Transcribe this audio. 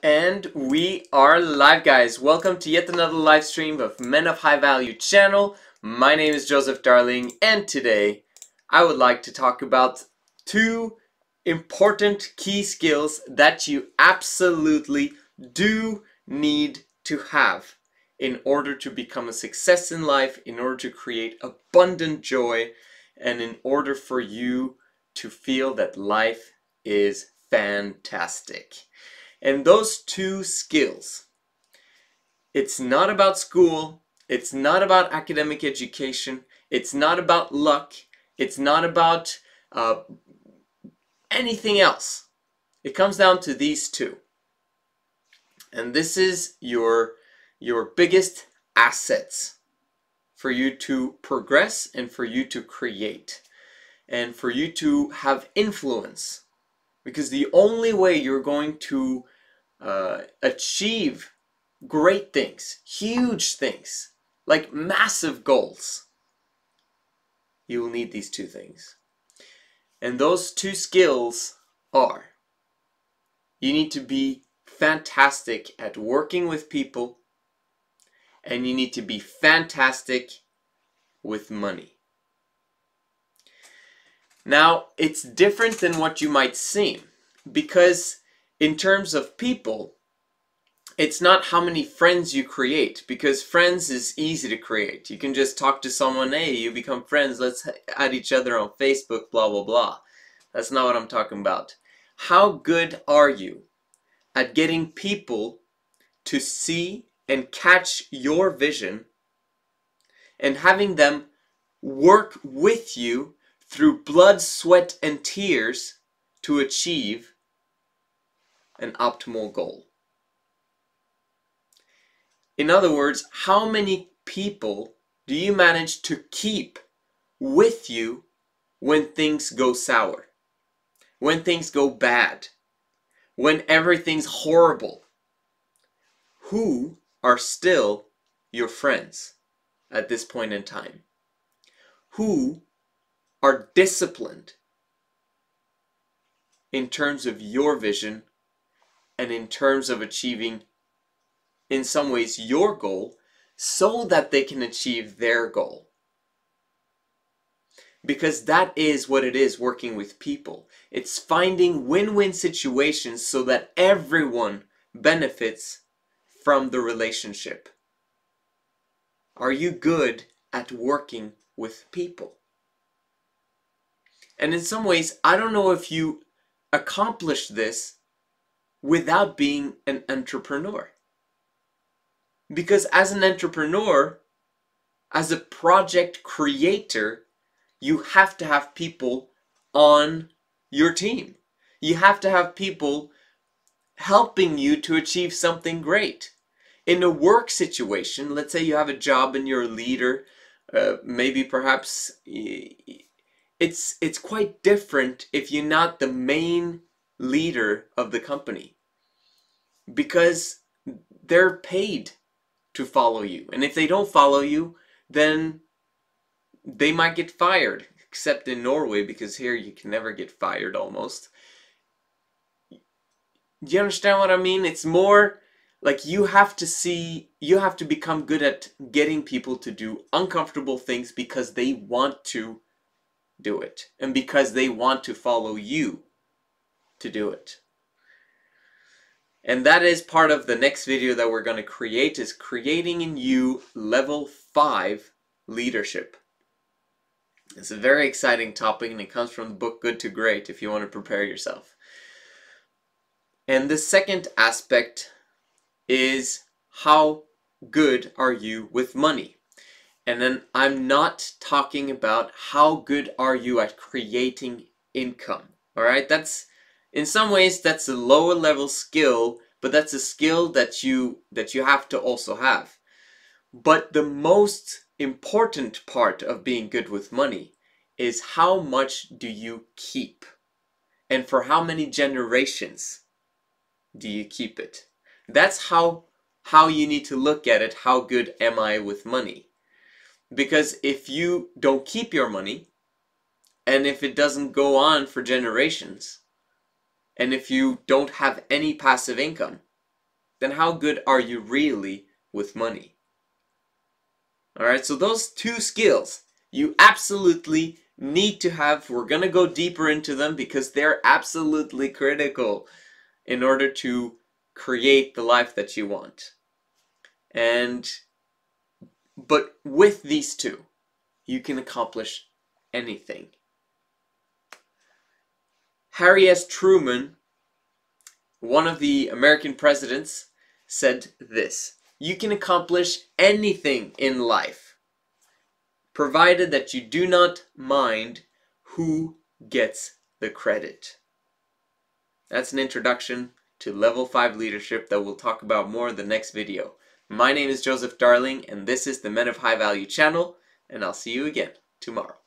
And we are live, guys. Welcome to yet another live stream of Men of High Value channel. My name is Joseph Darling, and today I would like to talk about two important key skills that you absolutely do need to have in order to become a success in life, in order to create abundant joy, and in order for you to feel that life is fantastic. And those two skills, it's not about school, it's not about academic education, it's not about luck, it's not about anything else. It comes down to these two. And this is your biggest assets for you to progress and for you to create and for you to have influence. Because the only way you're going to achieve great things, huge things, like massive goals, you will need these two things. And those two skills are, you need to be fantastic at working with people, and you need to be fantastic with money. Now, it's different than what you might seem, because in terms of people, it's not how many friends you create, because friends is easy to create. You can just talk to someone, hey, you become friends, let's add each other on Facebook, blah, blah, blah. That's not what I'm talking about. How good are you at getting people to see and catch your vision and having them work with you through blood, sweat, and tears to achieve an optimal goal? In other words, how many people do you manage to keep with you when things go sour? When things go bad? When everything's horrible? Who are still your friends at this point in time? Who are disciplined in terms of your vision and in terms of achieving, in some ways, your goal so that they can achieve their goal? Because that is what it is working with people. It's finding win-win situations so that everyone benefits from the relationship. Are you good at working with people? And in some ways, I don't know if you accomplish this without being an entrepreneur. Because as an entrepreneur, as a project creator, you have to have people on your team. You have to have people helping you to achieve something great. In a work situation, let's say you have a job and you're a leader, maybe perhaps it's quite different if you're not the main leader of the company, because they're paid to follow you, and if they don't follow you, then they might get fired, except in Norway, because here you can never get fired almost. Do you understand what I mean? It's more like you have to become good at getting people to do uncomfortable things because they want to do it, and because they want to follow you to do it. And that is part of the next video that we're going to create, is creating in you level 5 leadership. It's a very exciting topic, and it comes from the book Good to Great if you want to prepare yourself. And the second aspect is, how good are you with money? And then I'm not talking about how good are you at creating income. Alright, that's, in some ways, that's a lower level skill, but that's a skill that you have to also have. But the most important part of being good with money is, how much do you keep? And for how many generations do you keep it? That's how you need to look at it. How good am I with money? Because if you don't keep your money, and if it doesn't go on for generations, and if you don't have any passive income, then how good are you really with money? Alright, so those two skills you absolutely need to have. We're going to go deeper into them because they're absolutely critical in order to create the life that you want. But with these two, you can accomplish anything. Harry S. Truman, one of the American presidents, said this: you can accomplish anything in life, provided that you do not mind who gets the credit. That's an introduction to Level 5 leadership that we'll talk about more in the next video. My name is Joseph Darling, and this is the Men of High Value channel, and I'll see you again tomorrow.